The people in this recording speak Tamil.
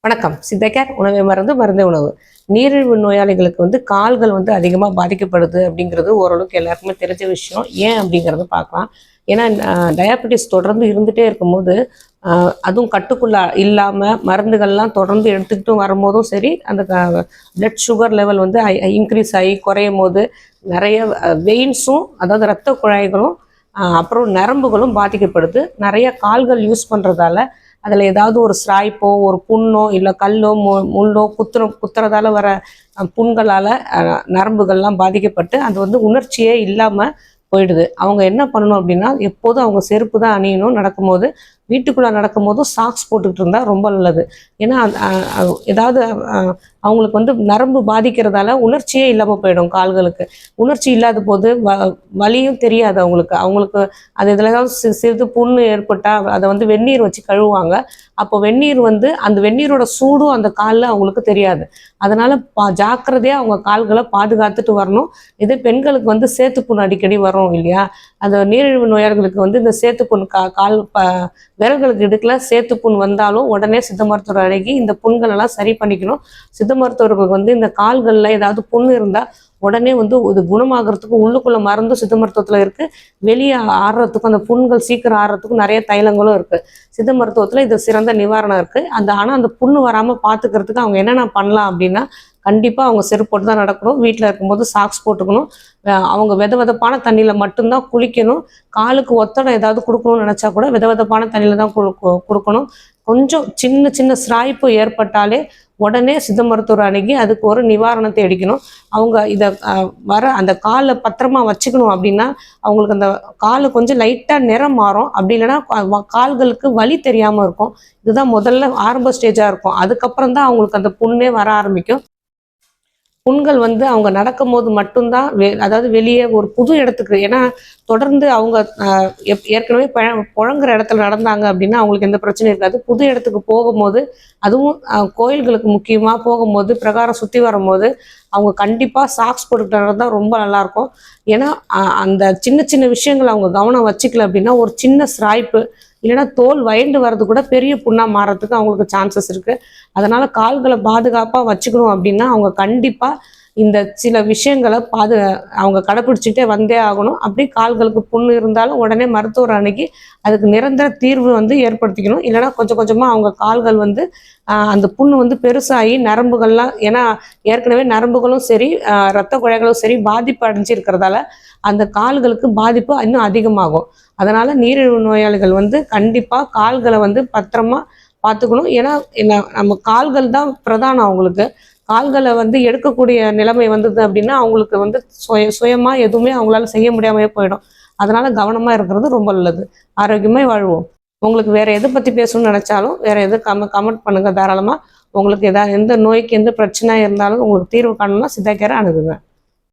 வணக்கம். சித்தகேர் உணவை மருந்து மருந்தே உணவு. நீரிழிவு நோயாளிகளுக்கு கால்கள் அதிகமாக பாதிக்கப்படுது அப்படிங்கிறது ஓரளவுக்கு எல்லாருக்குமே தெரிஞ்ச விஷயம். ஏன் அப்படிங்கிறத பார்க்கலாம். ஏன்னா டயாபெட்டிஸ் தொடர்ந்து இருந்துகிட்டே இருக்கும்போது அதுவும் கட்டுக்குள்ள இல்லாமல் மருந்துகள்லாம் தொடர்ந்து எடுத்துக்கிட்டு வரும்போதும் சரி, அந்த பிளட் சுகர் லெவல் இன்க்ரீஸ் ஆகி குறையும் போது நிறைய வெயின்ஸும், அதாவது இரத்த குழாய்களும், அப்புறம் நரம்புகளும் பாதிக்கப்படுது. நிறைய கால்கள் யூஸ் பண்ணுறதால அதில் ஏதாவது ஒரு ஸ்ராய்ப்போ, ஒரு புண்ணோ, இல்லை கல்லோ முள்ளோ குத்துறதால வர புண்களால் நரம்புகள்லாம் பாதிக்கப்பட்டு அது உணர்ச்சியே இல்லாமல் போயிடுது. அவங்க என்ன பண்ணணும் அப்படின்னா, எப்போதும் அவங்க செருப்பு தான் அணியணும். நடக்கும்போது வீட்டுக்குள்ளே நடக்கும்போதும் சாக்ஸ் போட்டுக்கிட்டு இருந்தால் ரொம்ப நல்லது. ஏன்னா ஏதாவது அவங்களுக்கு நரம்பு பாதிக்கிறதால உணர்ச்சியே இல்லாமல் போயிடும் கால்களுக்கு. உணர்ச்சி இல்லாத போது வலியும் தெரியாது அவங்களுக்கு அது இதில் ஏதாவது சிறிது புண்ணு ஏற்பட்டால் அதை வெந்நீர் வச்சு கழுவுவாங்க. அப்போ வெந்நீர் அந்த வெந்நீரோட சூடும் அந்த காலில் அவங்களுக்கு தெரியாது. அதனால் ஜாக்கிரதையாக அவங்க கால்களை பாதுகாத்துட்டு வரணும். இதே பெண்களுக்கு சேத்துப்புண் அடிக்கடி வரும் இல்லையா, அந்த நீரிழிவு நோயாளிகளுக்கு இந்த சேத்துப்புண் கால் விரல்களுக்கு இடுக்கல சேத்துப்புண் வந்தாலும் உடனே சித்த மருத்துவர் அணுகி இந்த புண்கள் எல்லாம் சரி பண்ணிக்கணும். சித்த மருத்துவர்களுக்கு இந்த கால்களில் ஏதாவது புண்ணு இருந்தால் உடனே இது குணமாகறதுக்கு உள்ளுக்குள்ள மருந்து சித்த மருத்துவத்தில் இருக்கு. வெளியே ஆடுறதுக்கும், அந்த புண்கள் சீக்கிரம் ஆடுறதுக்கும் நிறைய தைலங்களும் இருக்கு. சித்த மருத்துவத்தில் இது சிறந்த நிவாரணம் இருக்கு. ஆனால் அந்த புண்ணு வராமல் பார்த்துக்கிறதுக்கு அவங்க என்னென்ன பண்ணலாம் அப்படின்னா, கண்டிப்பாக அவங்க செருப்பு போட்டு தான் நடக்கணும். வீட்டில் இருக்கும்போது சாக்ஸ் போட்டுக்கணும். அவங்க வெதவெதப்பான தண்ணியில் மட்டும்தான் குளிக்கணும். காலுக்கு ஒத்தடம் ஏதாவது கொடுக்கணும்னு நினச்சா கூட வெதவெதப்பான தண்ணியில் தான் கொடுக்கணும். கொஞ்சம் சின்ன சின்ன சிராய்ப்பு ஏற்பட்டாலே உடனே சித்த மருத்துவர் அணுகி அதுக்கு ஒரு நிவாரணத்தை அடிக்கணும். அவங்க இதை வர அந்த காலை பத்திரமா வச்சுக்கணும் அப்படின்னா, அவங்களுக்கு அந்த காலு கொஞ்சம் லைட்டாக நிறம் மாறும். அப்படி இல்லைன்னா கால்களுக்கு வலி தெரியாமல் இருக்கும். இதுதான் முதல்ல ஆரம்ப ஸ்டேஜாக இருக்கும். அதுக்கப்புறம் தான் அவங்களுக்கு அந்த புண்ணே வர ஆரம்பிக்கும். புண்கள் அவங்க நடக்கும்போது மட்டும்தான் அதாவது வெளியே ஒரு புது இடத்துக்கு, ஏன்னா தொடர்ந்து அவங்க ஏற்கனவே புழங்குற இடத்துல நடந்தாங்க அப்படின்னா அவங்களுக்கு எந்த பிரச்சனையும் இருக்காது. புது இடத்துக்கு போகும்போது, அதுவும் கோயில்களுக்கு முக்கியமாக போகும்போது, பிரகாரம் சுற்றி வரும்போது அவங்க கண்டிப்பாக சாக்ஸ் போட்டுக்கிட்டு நடந்தால் ரொம்ப நல்லாயிருக்கும். ஏன்னா அந்த சின்ன சின்ன விஷயங்கள் அவங்க கவனம் வச்சுக்கல அப்படின்னா, ஒரு சின்ன ஸ்ராய்ப்பு இல்லைன்னா தோல் வயண்டு வர்றது கூட பெரிய புண்ணாக மாறதுக்கு அவங்களுக்கு சான்சஸ் இருக்குது. அதனால் கால்களை பாதுகாப்பாக வச்சுக்கணும் அப்படின்னா அவங்க கண்டிப்பாக இந்த சில விஷயங்களை அவங்க கடைப்பிடிச்சிட்டே வந்தே ஆகணும். அப்படி கால்களுக்கு புண்ணு இருந்தாலும் உடனே மருத்துவர் அணுகி அதுக்கு நிரந்தர தீர்வு ஏற்படுத்திக்கணும். இல்லைன்னா கொஞ்சம் கொஞ்சமாக அவங்க கால்கள் அந்த புண்ணு பெருசாகி நரம்புகள்லாம், ஏன்னா ஏற்கனவே நரம்புகளும் சரி இரத்த குழாய்களும் சரி பாதிப்பு அடைஞ்சிருக்கிறதால அந்த கால்களுக்கு பாதிப்பு இன்னும் அதிகமாகும். அதனால் நீரிழிவு நோயாளிகள் கண்டிப்பாக கால்களை பத்திரமா பார்த்துக்கணும். ஏன்னா நம்ம கால்கள் தான் பிரதானம். அவங்களுக்கு கால்களை எடுக்கக்கூடிய நிலைமை வந்தது அப்படின்னா அவங்களுக்கு சுயமாக எதுவுமே அவங்களால செய்ய முடியாமையே போயிடும். அதனால் கவனமாக இருக்கிறது ரொம்ப நல்லது. ஆரோக்கியமாக வாழ்வோம். உங்களுக்கு வேறு எதை பற்றி பேசணும்னு நினச்சாலும் வேறு எது கமெண்ட் பண்ணுங்கள் தாராளமாக. உங்களுக்கு எந்த நோய்க்கு எந்த பிரச்சனை இருந்தாலும் உங்களுக்கு தீர்வு காணணும்னா சித்தா கேரை அணுகுங்க.